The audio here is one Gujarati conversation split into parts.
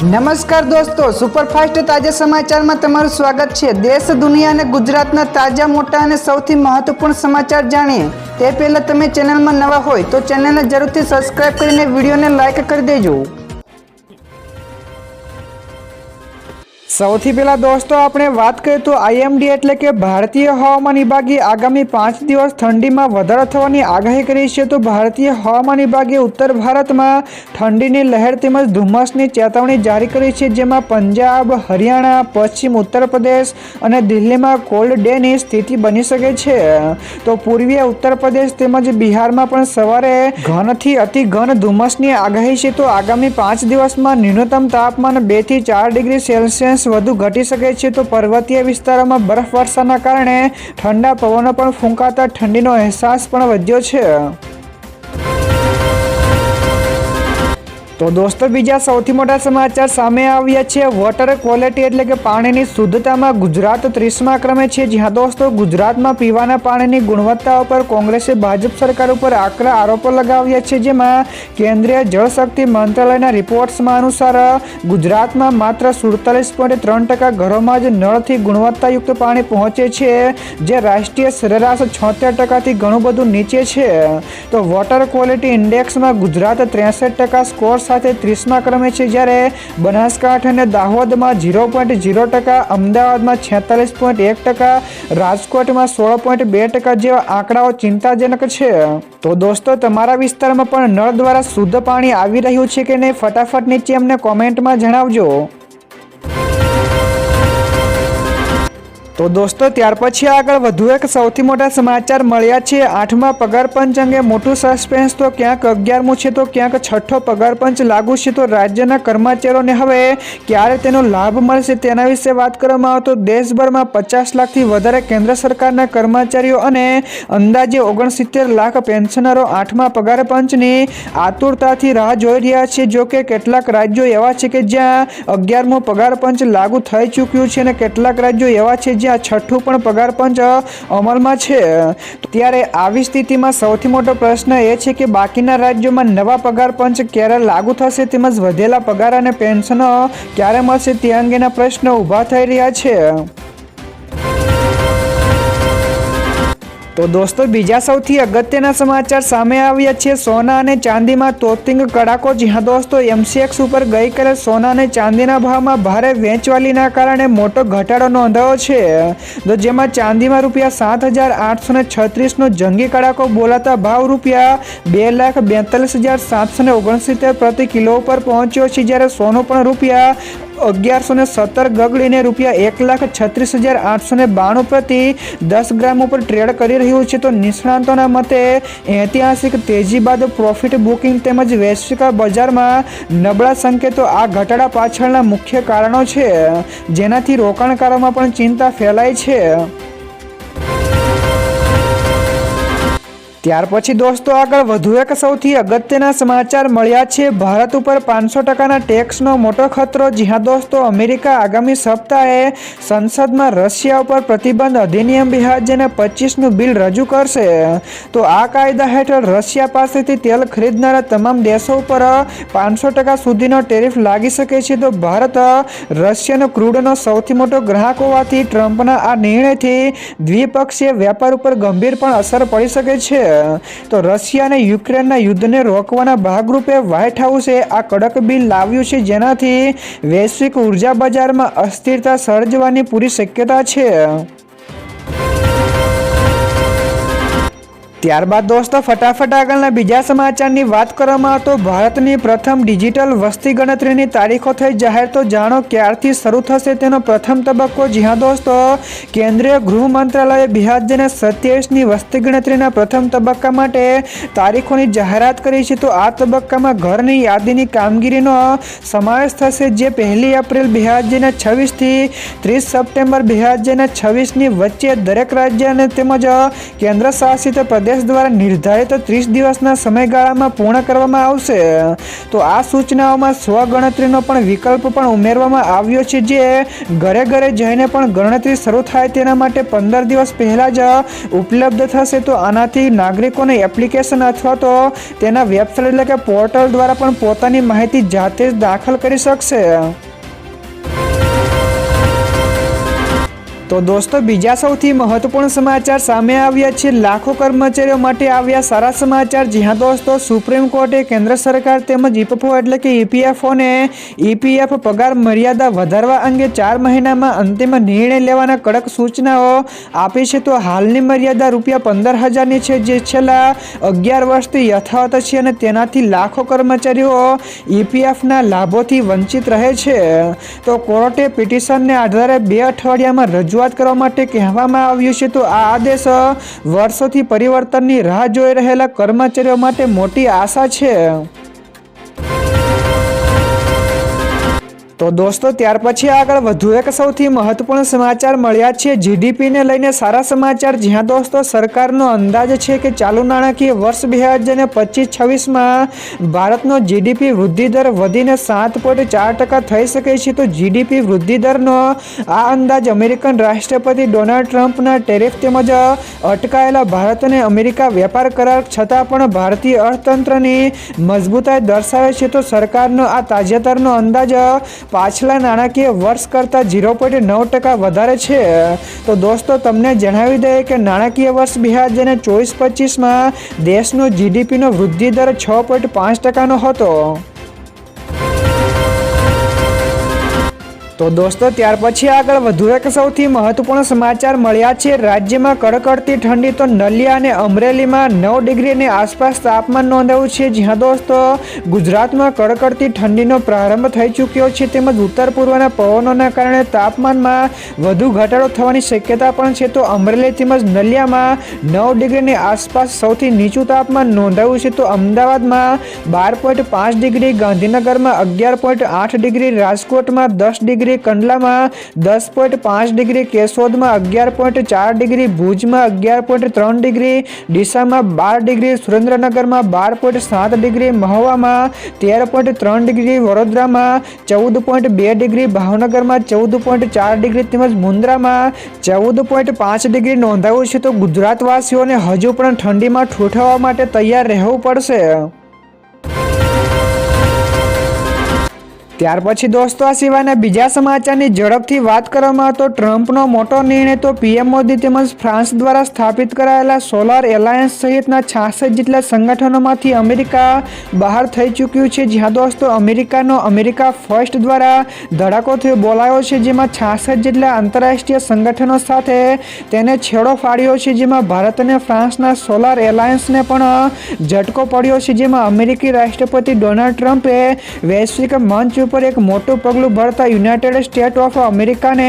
નમસ્કાર દોસ્તો, સુપરફાસ્ટ તાજા સમાચારમાં તમારું સ્વાગત છે। દેશ, દુનિયા અને ગુજરાતના તાજા, મોટા અને સૌથી મહત્વપૂર્ણ સમાચાર જાણીએ તે પહેલાં તમે ચેનલમાં નવા હોય તો ચેનલને જરૂરથી સબસ્ક્રાઇબ કરીને વિડીયોને લાઇક કરી દેજો। સૌથી પહેલા દોસ્તો આપણે વાત કરીએ તો આઈએમડી એટલે કે ભારતીય હવામાન વિભાગે આગામી 5 દિવસ ઠંડીમાં વધારો થવાની આગાહી કરી છે। તો ભારતીય હવામાન વિભાગે ઉત્તર ભારતમાં ઠંડીની લહેર તેમજ ધુમ્મસની ચેતવણી જારી કરી છે, જેમાં પંજાબ, હરિયાણા, પશ્ચિમ ઉત્તર પ્રદેશ અને દિલ્હીમાં કોલ્ડ ડેની સ્થિતિ બની શકે છે। તો પૂર્વીય ઉત્તર પ્રદેશ તેમજ બિહારમાં પણ સવારે ઘનથી અતિ ઘન ધુમ્મસની આગાહી છે। તો આગામી 5 દિવસમાં ન્યૂનતમ તાપમાન 2 થી 4 ડિગ્રી સેલ્સિયસ વધુ ઘટી શકે છે। તો પર્વતીય વિસ્તારોમાં બરફવર્ષાના કારણે ઠંડા પવનો પણ ફૂંકાતા ઠંડીનો અહેસાસ પણ વધ્યો છે। તો દોસ્તો બીજા સૌથી મોટા સમાચાર સામે આવ્યા છે। વોટર ક્વોલિટી એટલે કે પાણીની શુદ્ધતામાં ગુજરાત 30મા ક્રમે છે। જ્યાં દોસ્તો ગુજરાતમાં પીવાના પાણીની ગુણવત્તા પર કોંગ્રેસે ભાજપ સરકાર ઉપર આકરા આરોપો લગાવ્યા છે, જેમાં કેન્દ્રીય જળશક્તિ મંત્રાલયના રિપોર્ટ્સમાં અનુસાર ગુજરાતમાં માત્ર 47.3% ઘરોમાં જ નળથી ગુણવત્તાયુક્ત પાણી પહોંચે છે, જે રાષ્ટ્રીય સરેરાશ 76%થી ઘણું બધું નીચે છે। તો વોટર ક્વોલિટી ઇન્ડેક્સમાં ગુજરાત 63% સ્કોર સાથે 30મા ક્રમે છે, જ્યારે બનાસકાંઠા અને દાહોદમાં 0.0%, અમદાવાદમાં 46.1%, રાજકોટમાં 16.2% જેવા આંકડાઓ ચિંતાજનક છે। તો દોસ્તો તમારા વિસ્તારમાં પણ નળ દ્વારા શુદ્ધ પાણી આવી રહ્યું છે કે નહીં, ફટાફટ નીચે અમને કોમેન્ટમાં જણાવજો। તો દોસ્તો ત્યાર પછી આગળ વધુ એક સૌથી મોટા સમાચાર મળ્યા છે। 8મા પગાર પંચ અંગે મોટું સસ્પેન્સ। તો ક્યાંક 11મું છે તો ક્યાંક 6ઠ્ઠો પગાર પંચ લાગુ છે। તો રાજ્યના કર્મચારીઓને હવે ક્યારે તેનો લાભ મળશે તેના વિશે વાત કરવામાં આવે તો દેશભરમાં 50 લાખથી વધારે કેન્દ્ર સરકારના કર્મચારીઓ અને અંદાજે 69 લાખ પેન્શનરો 8મા પગાર પંચની આતુરતાથી રાહ જોઈ રહ્યા છે। જો કે કેટલાક રાજ્યો એવા છે કે જ્યાં 11મું પગાર પંચ લાગુ થઈ ચૂક્યું છે અને કેટલાક રાજ્યો એવા છે જ્યાં 6ઠ્ઠું પણ પગાર પંચ અમલમાં છે। ત્યારે આવી સ્થિતિમાં સૌથી મોટો પ્રશ્ન એ છે કે બાકીના રાજ્યોમાં નવા પગાર પંચ ક્યારે લાગુ થશે તેમજ વધેલા પગાર અને પેન્શનો ક્યારે મળશે તે અંગેના પ્રશ્નો ઊભા થઈ રહ્યા છે। તો દોસ્તો બીજા સૌથી અગત્યના સમાચાર સામે આવ્યા છે। સોના અને ચાંદીમાં તોતિંગ કડાકો। જ્યાં દોસ્તો MCX ઉપર ગઈકાલે સોના અને ચાંદીના ભાવમાં ભારે વેચવાલીના કારણે મોટો ઘટાડો નોંધાયો છે। તો જેમાં ચાંદીમાં ₹7,836નો જંગી કડાકો બોલાતા ભાવ ₹2,42,769 પ્રતિ કિલો ઉપર પહોંચ્યો છે, જ્યારે સોનું પણ ₹1117 ગગડીને ₹1,36,892 પ્રતિ 10 ગ્રામ ઉપર ટ્રેડ કરી રહ્યું છે। તો નિષ્ણાતોના મતે ઐતિહાસિક તેજી બાદ પ્રોફિટ બુકિંગ તેમજ વૈશ્વિક બજારમાં નબળા સંકેતો આ ઘટાડા પાછળના મુખ્ય કારણો છે, જેનાથી રોકાણકારોમાં પણ ચિંતા ફેલાઈ છે। ત્યાર પછી દોસ્તો આગળ વધુ એક સૌથી અગત્યના સમાચાર મળ્યા છે। ભારત ઉપર 500%ના ટેક્સનો મોટો ખતરો। જ્યાં દોસ્તો અમેરિકા આગામી સપ્તાહે સંસદમાં રશિયા ઉપર પ્રતિબંધ અધિનિયમ 2025નું બિલ રજૂ કરશે। તો આ કાયદા હેઠળ રશિયા પાસેથી તેલ ખરીદનારા તમામ દેશો ઉપર 500% સુધીનો ટેરિફ લાગી શકે છે। તો ભારત રશિયન ક્રૂડનો સૌથી મોટો ગ્રાહક હોવાથી ટ્રમ્પના આ નિર્ણયથી દ્વિપક્ષીય વેપાર ઉપર ગંભીર પણ અસર પડી શકે છે। તો રશિયા અને યુક્રેનના યુદ્ધને રોકવાના ભાગરૂપે વ્હાઇટ હાઉસે આ કડક બિલ લાવ્યું છે, જેનાથી વૈશ્વિક ઉર્જા બજારમાં અસ્થિરતા સર્જવાની પૂરી શક્યતા છે। ત્યારબાદ દોસ્તો ફટાફટ આગળના બીજા સમાચારની વાત કરવામાં આવે તો ભારતની પ્રથમ ડિજિટલ વસ્તી ગણતરીની તારીખો થઈ જાહેર। તો જાણો ક્યારથી શરૂ થશે તેનો પ્રથમ તબક્કો। જ્યાં દોસ્તો કેન્દ્રીય ગૃહ મંત્રાલયે 2027ની વસ્તી ગણતરીના પ્રથમ તબક્કા માટે તારીખોની જાહેરાત કરી છે। તો આ તબક્કામાં ઘરની યાદીની કામગીરીનો સમાવેશ થશે, જે 1 એપ્રિલ 2026 થી 30 સપ્ટેમ્બર 2026ની વચ્ચે દરેક રાજ્ય અને તેમજ કેન્દ્ર શાસિત પ્રદેશ પ્રદેશ દ્વારા નિર્ધારિત 30 દિવસના સમયગાળામાં પૂર્ણ કરવામાં આવશે. તો આ સૂચનાઓમાં સ્વગણતરીનો પણ વિકલ્પ પણ ઉમેરવામાં આવ્યો છે, જે ઘરે ઘરે જઈને પણ ગણતરી શરૂ થાય તેના માટે 15 દિવસ પહેલાં જ ઉપલબ્ધ થશે. તો આનાથી નાગરિકોને એપ્લિકેશન અથવા તો તેના વેબસાઇટ એટલે કે પોર્ટલ દ્વારા પણ પોતાની માહિતી જાતે જ દાખલ કરી શકશે. તો દોસ્તો, બીજા સૌથી મહત્વપૂર્ણ સમાચાર સામે આવ્યા છે. લાખો કર્મચારીઓ માટે આવ્યા સારા સમાચાર. જ્યાં દોસ્તો, સુપ્રીમ કોર્ટે કેન્દ્ર સરકાર તેમજ ઈપીએફઓ એટલે કે ઈપીએફઓને ઈપીએફ પગાર મર્યાદા વધારવા અંગે 4 મહિનામાં અંતિમ નિર્ણય લેવાના કડક સૂચનાઓ આપી છે. તો હાલની મર્યાદા ₹15,000ની છે, જે છેલ્લા 11 વર્ષથી યથાવત છે અને તેનાથી લાખો કર્મચારીઓ ઈપીએફના લાભોથી વંચિત રહે છે. તો કોર્ટે પિટિશનને આધારે 2 અઠવાડિયામાં રજૂઆત કરવા માટે કહેવામાં આવ્યું છે. તો આ આદેશ વર્ષોથી પરિવર્તનની રાહ જોઈ રહેલા કર્મચારીઓ માટે મોટી આશા છે. તો દોસ્તો, ત્યાર પછી આગળ વધુ એક સૌથી મહત્વપૂર્ણ સમાચાર મળ્યા છે. જીડીપીને લઈને સારા સમાચાર. જ્યાં દોસ્તો, સરકારનો અંદાજ છે કે ચાલુ નાણાકીય વર્ષ 2025-26માં ભારતનો જીડીપી વૃદ્ધિ દર વધીને 7.4% થઈ શકે છે. તો જીડીપી વૃદ્ધિ દરનો આ અંદાજ અમેરિકન રાષ્ટ્રપતિ ડોનાલ્ડ ટ્રમ્પના ટેરિફ તેમજ અટકાયેલા ભારત અને અમેરિકા વેપાર કરાર છતાં પણ ભારતીય અર્થતંત્રની મજબૂતાઈ દર્શાવે છે. તો સરકારનો આ તાજેતરનો અંદાજ પાછલા નાણાકીય વર્ષ કરતાં 0.9% વધારે છે. તો દોસ્તો, તમને જણાવી દઈએ કે નાણાકીય વર્ષ 2024-25માં દેશનો જીડીપીનો વૃદ્ધિ દર 6.5%નો હતો. તો દોસ્તો, ત્યાર પછી આગળ વધુ એક સૌથી મહત્વપૂર્ણ સમાચાર મળ્યા છે. રાજ્યમાં કડકડતી ઠંડી. તો નલિયા અને અમરેલીમાં 9 ડિગ્રીની આસપાસ તાપમાન નોંધાયું છે. જ્યાં દોસ્તો, ગુજરાતમાં કડકડતી ઠંડીનો પ્રારંભ થઈ ચૂક્યો છે, તેમજ ઉત્તર પૂર્વના પવનોના કારણે તાપમાનમાં વધુ ઘટાડો થવાની શક્યતા પણ છે. તો અમરેલી તેમજ નલિયામાં 9 ડિગ્રીની આસપાસ સૌથી નીચું તાપમાન નોંધાયું છે. તો અમદાવાદમાં 12.5 ડિગ્રી, ગાંધીનગરમાં 11.8 ડિગ્રી, રાજકોટમાં 10 ડિગ્રી, કંડલામાં 10.5 ડિગ્રી, કેશોદમાં 11.4 ડિગ્રી, ભુજમાં 11.3 ડિગ્રી, ડીસામાં 12 ડિગ્રી, સુરેન્દ્રનગરમાં 12.7 ડિગ્રી, મહુવામાં 13.3 ડિગ્રી, વડોદરામાં 14.2 ડિગ્રી, ભાવનગરમાં 14.4 ડિગ્રી તેમજ મુન્દ્રામાં 14.5 ડિગ્રી નોંધાયું છે. તો ગુજરાતવાસીઓને હજુ પણ ઠંડીમાં ઠૂઠવવા માટે તૈયાર રહેવું પડશે. ત્યાર પછી દોસ્તો, આ સિવાયના બીજા સમાચારની ઝડપથી વાત કરવામાં તો ટ્રમ્પનો મોટો નિર્ણય. તો પીએમ મોદી તેમજ ફ્રાન્સ દ્વારા સ્થાપિત કરાયેલા સોલાર એલાયન્સ સહિતના 66 જેટલા સંગઠનોમાંથી અમેરિકા બહાર થઈ ચૂક્યું છે. જ્યાં દોસ્તો, અમેરિકાનો અમેરિકા ફર્સ્ટ દ્વારા ધડાકોથી બોલાયો છે, જેમાં 66 જેટલા આંતરરાષ્ટ્રીય સંગઠનો સાથે તેને છેડો ફાડ્યો છે. જેમાં ભારત અને ફ્રાન્સના સોલાર એલાયન્સને પણ ઝટકો પડ્યો છે. જેમાં અમેરિકી રાષ્ટ્રપતિ ડોનાલ્ડ ટ્રમ્પે વૈશ્વિક મંચ ઉપર એક મોટું પગલું ભરતા યુનાઇટેડ સ્ટેટ ઓફ અમેરિકાને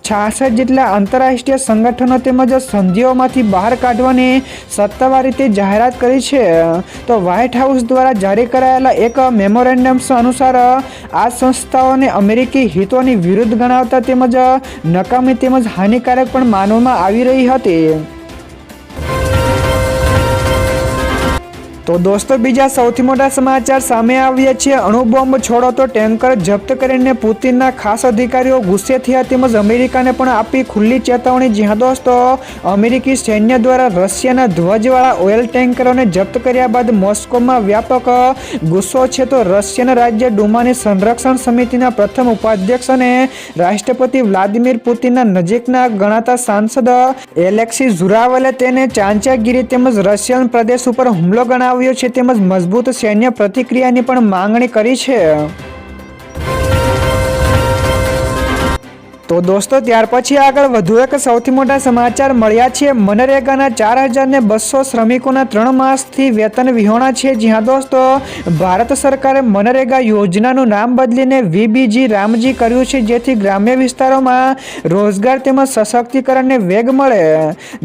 66 જેટલા આંતરરાષ્ટ્રીય સંગઠનો તેમજ સંધિઓમાંથી બહાર કાઢવાની સત્તાવાર રીતે જાહેરાત કરી છે. તો વ્હાઇટ હાઉસ દ્વારા જારી કરાયેલા એક મેમોરેન્ડમ્સ અનુસાર આ સંસ્થાઓને અમેરિકી હિતોની વિરુદ્ધ ગણાવતા તેમજ નકામી તેમજ હાનિકારક પણ માનવામાં આવી રહી હતી. તો દોસ્તો, બીજા સૌથી મોટા સમાચાર સામે આવ્યા છે. અણુબોમ્બ છોડો. તો ટેન્કર જપ્ત કરીને પુતિનના ખાસ અધિકારીઓ ગુસ્સે થયા તેમજ અમેરિકાને પણ આપી ખુલ્લી ચેતવણી. જ્યાં દોસ્તો, અમેરિકી સૈન્ય દ્વારા રશિયાના ધ્વજવાળા ઓઇલ ટેન્કરોને જપ્ત કર્યા બાદ મોસ્કોમાં વ્યાપક ગુસ્સો છે. તો રશિયન રાજ્ય ડુમાની સંરક્ષણ સમિતિના પ્રથમ ઉપાધ્યક્ષ અને રાષ્ટ્રપતિ વ્લાદિમીર પુતિનના નજીકના ગણાતા સાંસદ એલેક્સી ઝુરાવલે તેને ચાંચિયાગીરી તેમજ રશિયન પ્રદેશ ઉપર હુમલો ગણાવ્યો છે તેમજ મજબૂત સૈન્ય પ્રતિક્રિયાની પણ માંગણી કરી છે. તો દોસ્તો, ત્યાર પછી આગળ વધુ એક સૌથી મોટા સમાચાર મળ્યા છે. મનરેગાના 4,200 શ્રમિકોના 3 માસથી વેતન વિહોણા છે. જ્યાં દોસ્તો, ભારત સરકારે મનરેગા યોજનાનું નામ બદલીને વીબીજી રામજી કર્યું છે, જેથી ગ્રામ્ય વિસ્તારોમાં રોજગાર તેમજ સશક્તિકરણને વેગ મળે.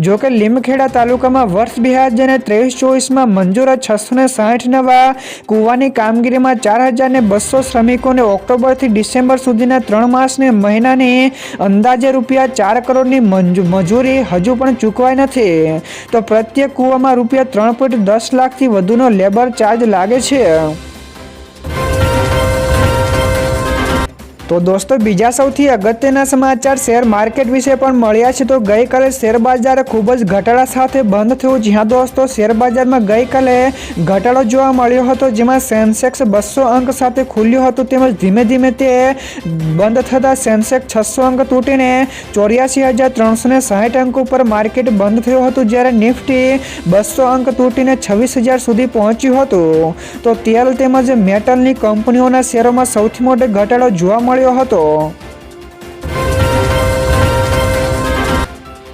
જોકે લીમખેડા તાલુકામાં વર્ષ 2023-24માં મંજૂર 660 નવા કૂવાની કામગીરીમાં 4,200 શ્રમિકોને ઓક્ટોબરથી ડિસેમ્બર સુધીના 3 માસની મહિનાની અંદાજે ₹4 કરોડની મજૂરી હજુ પણ ચૂકવાઈ નથી. તો પ્રત્યેક કૂવામાં ₹3.10 લાખથી વધુનો લેબર ચાર્જ લાગે છે. તો દોસ્તો બીજા સૌથી અગત્યના સમાચાર શેર માર્કેટ વિશે પણ મળ્યા છે. તો ગઈકાલે શેર બજાર ખૂબ જ ઘટાડા સાથે બંધ થયું. જ્યાં દોસ્તો શેર બજારમાં ગઈકાલે ઘટાડો જોવા મળ્યો હતો, જેમાં સેન્સેક્સ 200 અંક સાથે ખુલ્યું હતું, તેમજ ધીમે ધીમે તે બંધ થતાં સેન્સેક્સ 600 અંક તૂટીને 84,360 અંક ઉપર માર્કેટ બંધ થયું હતું, જ્યારે નિફ્ટી 200 અંક તૂટીને 26,000 સુધી પહોંચ્યું હતું. તો તેલ તેમજ મેટલની કંપનીઓના શેરોમાં સૌથી મોટો ઘટાડો જોવા મળ્યો હતો.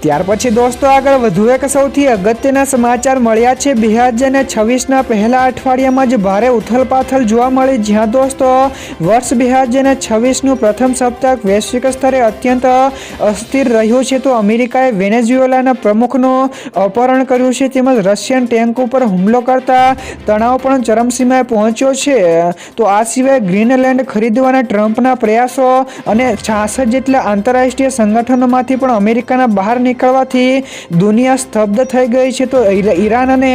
ત્યાર પછી દોસ્તો આગળ વધુ એક સૌથી અગત્યના સમાચાર મળ્યા છે. 2026ના પહેલા અઠવાડિયામાં જ ભારે ઉથલપાથલ જોવા મળી, જ્યાં દોસ્તો વર્ષ 2026નું પ્રથમ સપ્તાહ વૈશ્વિક સ્તરે અત્યંત અસ્થિર રહ્યું છે. તો અમેરિકાએ વેનેઝુએલાના પ્રમુખનું અપહરણ કર્યું છે, તેમજ રશિયન ટેન્ક ઉપર હુમલો કરતા તણાવ પણ ચરમસીમાએ પહોંચ્યો છે. તો આ સિવાય ગ્રીનલેન્ડ ખરીદવાના ટ્રમ્પના પ્રયાસો અને 66 જેટલા આંતરરાષ્ટ્રીય સંગઠનોમાંથી પણ અમેરિકાના બહાર નીકળવાથી દુનિયા સ્તબ્ધ થઈ ગઈ છે. તો ઈરાન અને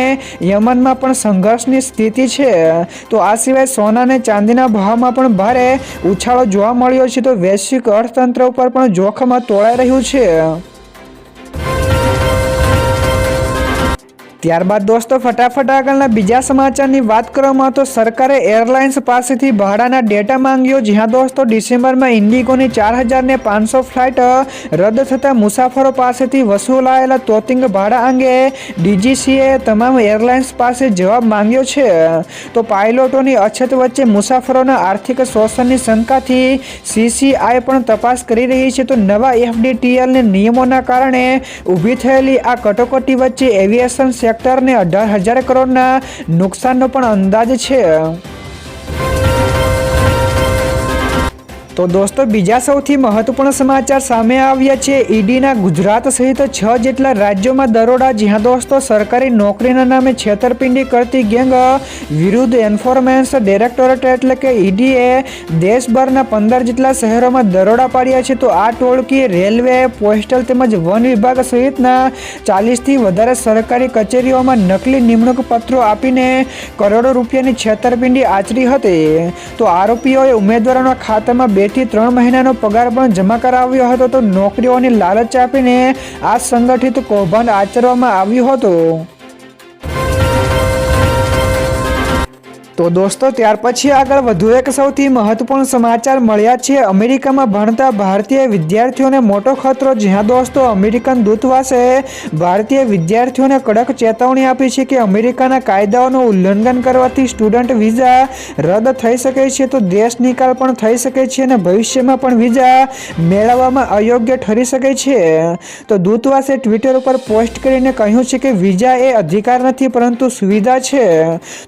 યમનમાં પણ સંઘર્ષની સ્થિતિ છે. તો આ સિવાય સોના અને ચાંદીના ભાવમાં પણ ભારે ઉછાળો જોવા મળ્યો છે. તો વૈશ્વિક અર્થતંત્ર ઉપર પણ જોખમ તોળાઈ રહ્યું છે. ત્યારબાદ દોસ્તો ફટાફટ આગળના બીજા સમાચારની વાત કરવામાં તો સરકારે એરલાઇન્સ પાસેથી ભાડાના ડેટા માંગ્યો. જ્યાં દોસ્તો ડિસેમ્બરમાં ઇન્ડિગોની 4,500 ફ્લાઇટ રદ થતાં મુસાફરો પાસેથી વસૂલાયેલા તોતિંગ ભાડા અંગે ડીજીસીએ તમામ એરલાઇન્સ પાસે જવાબ માંગ્યો છે. તો પાયલોટોની અછત વચ્ચે મુસાફરોના આર્થિક શોષણની શંકાથી સીસીઆઈ પણ તપાસ કરી રહી છે. તો નવા એફડીટીએલના નિયમોના કારણે ઊભી થયેલી આ કટોકટી વચ્ચે એવિએશન સેક્ટરને 18,000 કરોડના નુકસાનનો પણ અંદાજ છે. તો દોસ્તો બીજા સૌથી મહત્વપૂર્ણ સમાચાર સામે આવ્યા છે. ઈડીના ગુજરાત સહિત 6 જેટલા રાજ્યોમાં દરોડા. જ્યાં દોસ્તો સરકારી નોકરીના નામે છેતરપિંડી કરતી ગેંગ વિરુદ્ધ એન્ફોર્સમેન્ટ ડાયરેક્ટોરેટ એટલે કે ઈડીએ દેશભરના 15 જેટલા શહેરોમાં દરોડા પાડ્યા છે. તો આ ટોળકી રેલવે, પોસ્ટલ તેમજ વન વિભાગ સહિતના 40થી વધારે સરકારી કચેરીઓમાં નકલી નિમણૂક પત્રો આપીને કરોડો રૂપિયાની છેતરપિંડી આચરી હતી. તો આરોપીઓએ ઉમેદવારોના ખાતામાં 2 થી 3 મહિનાનો પગાર પણ જમા કરાવ્યો હતો. તો નોકરીઓની લાલચ આપીને આ સંગઠિત કૌભાંડ આચરવામાં આવ્યું હતું. તો દોસ્તો ત્યાર પછી આગળ વધુ એક સૌથી મહત્વપૂર્ણ સમાચાર મળ્યા છે. અમેરિકામાં ભણતા ભારતીય વિદ્યાર્થીઓને મોટો ખતરો. જ્યાં દોસ્તો અમેરિકન દૂતાવાસે ભારતીય વિદ્યાર્થીઓને કડક ચેતવણી આપી છે કે અમેરિકાના કાયદાઓનું ઉલ્લંઘન કરવાથી સ્ટુડન્ટ વિઝા રદ થઈ શકે છે. તો દેશ નિકાલ પણ થઈ શકે છે અને ભવિષ્યમાં પણ વિઝા મેળવવામાં અયોગ્ય ઠરી શકે છે. તો દૂતાવાસે ટ્વિટર ઉપર પોસ્ટ કરીને કહ્યું છે કે વિઝા એ અધિકાર નથી પરંતુ સુવિધા છે.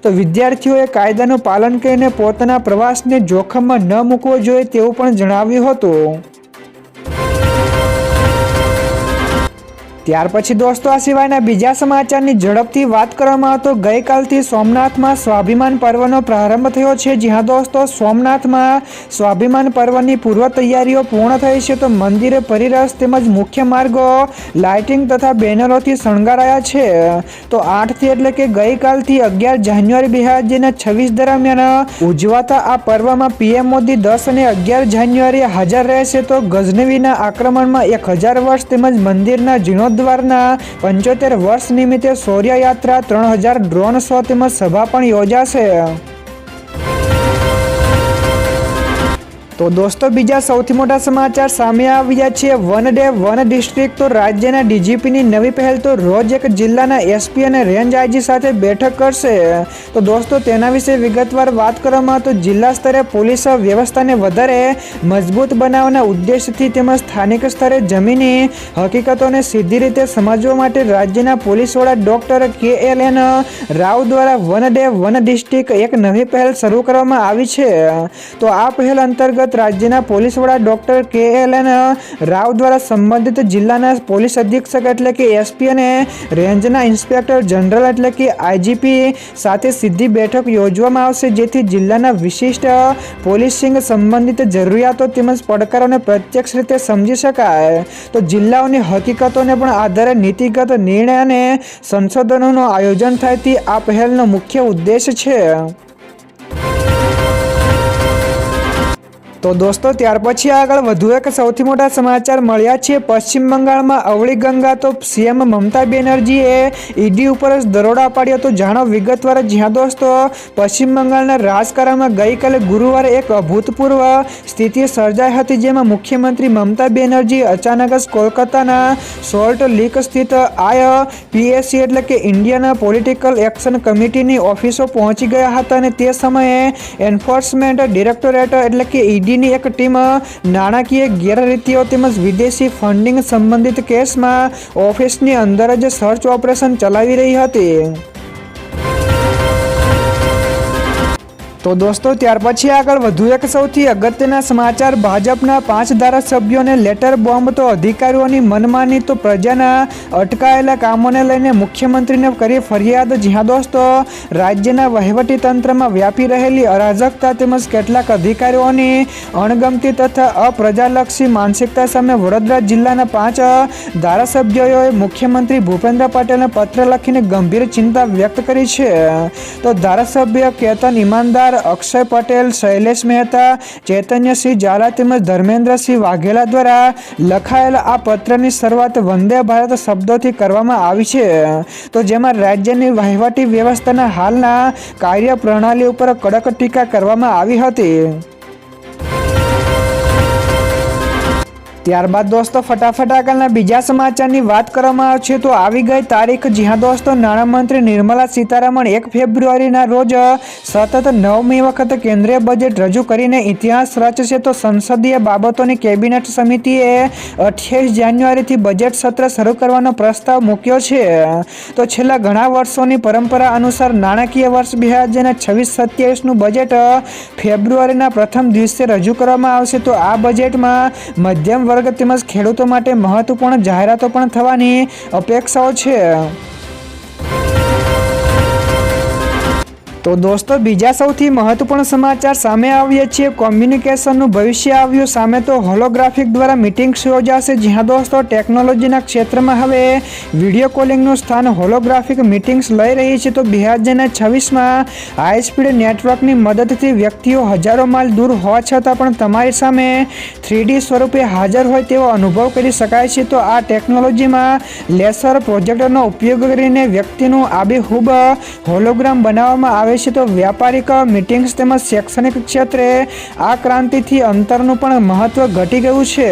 તો વિદ્યાર્થીઓએ કાયદાનું પાલન કરીને પોતાના પ્રવાસને જોખમમાં ન મૂકવો જોઈએ તેવું પણ જણાવ્યું હતું. ત્યાર પછી દોસ્તો આ સિવાયના બીજા સમાચારની ઝડપથી વાત કરવામાં તો ગઈકાલથી સોમનાથમાં સ્વાભિમાન પર્વનો પ્રારંભ થયો છે. જ્યાં દોસ્તો સોમનાથમાં સ્વાભિમાન પર્વની પૂર્વ તૈયારીઓ પૂર્ણ થઈ છે. તો મંદિરે પરિરસ તેમજ મુખ્ય માર્ગો લાઇટિંગ તથા બેનરોથી શણગારાયા છે. તો 8થી એટલે કે ગઈકાલથી 11 જાન્યુઆરી 2026 દરમિયાન ઉજવાતા આ પર્વમાં પીએમ મોદી 10 અને 11 જાન્યુઆરીએ હાજર રહેશે. તો ગઝનવીના આક્રમણમાં 1000 વર્ષ તેમજ મંદિરના જીર્ણોદ્ધારના 75 વર્ષ નિમિત્તે શૌર્યયાત્રા, 3000 ડ્રોન શો તેમજ સભા પણ યોજાશે. તો દોસ્તો બીજા સૌથી મોટા સમાચાર સામે આવ્યા છે. One day one district. તો રાજ્યના ડીજીપીની નવી પહેલ. તો રોજ એક જિલ્લાના એસપી અને રેન્જ આઈજી સાથે બેઠક કરશે. તો દોસ્તો તેના વિશે વિગતવાર વાત કરવામાં તો જિલ્લા સ્તરે પોલીસ વ્યવસ્થાને વધારે મજબૂત બનાવવાના ઉદ્દેશથી તેમજ સ્થાનિક સ્તરે જમીની હકીકતોને સીધી રીતે સમજવા માટે રાજ્યના પોલીસ વડા ડોક્ટર KLN રાવ દ્વારા વન ડે વન ડિસ્ટ્રિક્ટ એક નવી પહેલ શરૂ કરવામાં આવી છે. તો આ પહેલ અંતર્ગત અંતર્ગત રાજ્યના પોલીસ વડા ડોક્ટર KLN રાવ દ્વારા સંબંધિત જિલ્લાના પોલીસ અધિક્ષક એટલે કે SP અને રેન્જના ઇન્સ્પેક્ટર જનરલ એટલે કે IGP સાથે સીધી બેઠક યોજવામાં આવશે, જેથી જિલ્લાના વિશિષ્ટ પોલીસિંગ સંબંધિત જરૂરિયાતો તેમજ પડકારોને પ્રત્યક્ષ રીતે સમજી શકાય. તો જિલ્લાઓની હકીકતોને પણ આધારે નીતિગત નિર્ણય અને સંશોધનોનું આયોજન થાય તે આ પહેલનો મુખ્ય ઉદ્દેશ છે. તો દોસ્તો ત્યાર પછી આગળ વધુ એક સૌથી મોટા સમાચાર મળ્યા છે. પશ્ચિમ બંગાળમાં અવળી ગંગા તો CM મમતા બેનર્જીએ ઈડી ઉપર જ દરોડા પાડ્યો. તો જાણો વિગતવાર. જ્યાં દોસ્તો પશ્ચિમ બંગાળના રાજકારણમાં ગઈકાલે ગુરુવારે એક અભૂતપૂર્વ સ્થિતિ સર્જાઈ હતી, જેમાં મુખ્યમંત્રી મમતા બેનર્જી અચાનક જ કોલકાતાના સોલ્ટ લેક સ્થિત IPAC એટલે કે ઇન્ડિયન પોલિટિકલ એક્શન કમિટીની ઓફિસો પહોંચી ગયા હતા અને તે સમયે એન્ફોર્સમેન્ટ ડિરેક્ટોરેટ એટલે કે ની એક ટીમ નાણાકીય ગેરરીતિઓ તેમજ વિદેશી ફંડિંગ સંબંધિત કેસમાં ઓફિસની અંદર જ સર્ચ ઓપરેશન ચલાવી રહી હતી. તો દોસ્તો ત્યાર પછી આગળ વધુ એક સૌથી અગત્યના સમાચાર. ભાજપના 5 ધારાસભ્યોને લેટર બોમ્બ. તો અધિકારીઓની મનમાની તો પ્રજાના અટકાયેલા કામોને લઈને મુખ્યમંત્રીને કરી ફરિયાદ. જ્યાં દોસ્તો રાજ્યના વહીવટી તંત્રમાં વ્યાપી રહેલી અરાજકતા તેમજ કેટલાક અધિકારીઓની અણગમતી તથા અપ્રજાલક્ષી માનસિકતા સામે વડોદરા જિલ્લાના 5 ધારાસભ્યોએ મુખ્યમંત્રી ભૂપેન્દ્ર પટેલને પત્ર લખીને ગંભીર ચિંતા વ્યક્ત કરી છે. તો ધારાસભ્ય કેતન ઈમાનદાર, અક્ષય પટેલ, શૈલેષ મહેતા, ચૈતન્યસિંહ ઝાલા તેમજ ધર્મેન્દ્રસિંહ વાઘેલા દ્વારા લખાયેલા આ પત્રની શરૂઆત વંદે ભારત શબ્દોથી કરવામાં આવી છે. તો જેમાં રાજ્યની વહીવટી વ્યવસ્થાના હાલના કાર્યપ્રણાલી ઉપર કડક ટીકા કરવામાં આવી હતી. ત્યારબાદ દોસ્તો ફટાફટ આગળના બીજા સમાચારની વાત કરવામાં આવશે. તો આવી ગઈ તારીખ. જ્યાં દોસ્તો નાણામંત્રી નિર્મલા સીતારામન 1 ફેબ્રુઆરીના રોજ સતત 9મી વખત કેન્દ્રીય બજેટ રજૂ કરીને ઇતિહાસ રચશે. તો સંસદીય બાબતોની કેબિનેટ સમિતિએ 28 જાન્યુઆરીથી બજેટ સત્ર શરૂ કરવાનો પ્રસ્તાવ મૂક્યો છે. તો છેલ્લા ઘણા વર્ષોની પરંપરા અનુસાર નાણાકીય વર્ષ 2026-27નું બજેટ ફેબ્રુઆરીના પ્રથમ દિવસે રજૂ કરવામાં આવશે. તો આ બજેટમાં મધ્યમ વર્ગ તેમજ ખેડૂતો માટે મહત્વપૂર્ણ જાહેરાતો પણ થવાની અપેક્ષાઓ છે. તો દોસ્તો બીજા સૌથી મહત્વપૂર્ણ સમાચાર સામે આવ્યા છે. કોમ્યુનિકેશનનું ભવિષ્ય આવ્યું સામે. તો હોલોગ્રાફિક દ્વારા મીટિંગ્સ યોજાશે. જ્યાં દોસ્તો ટેકનોલોજીના ક્ષેત્રમાં હવે વિડીયો કોલિંગનું સ્થાન હોલોગ્રાફિક મીટિંગ્સ લઈ રહી છે. તો 2026માં હાઈ સ્પીડ નેટવર્કની મદદથી વ્યક્તિઓ હજારો માઇલ દૂર હોવા છતાં પણ તમારી સામે 3D સ્વરૂપે હાજર હોય તેવો અનુભવ કરી શકાય છે. તો આ ટેકનોલોજીમાં લેસર પ્રોજેક્ટરનો ઉપયોગ કરીને વ્યક્તિનું આબેહૂબ હોલોગ્રામ બનાવવામાં આવે છે. તો વ્યાપારિક મીટિંગ્સ તેમજ શૈક્ષણિક ક્ષેત્રે આ ક્રાંતિથી અંતરનું પણ મહત્વ ઘટી ગયું છે.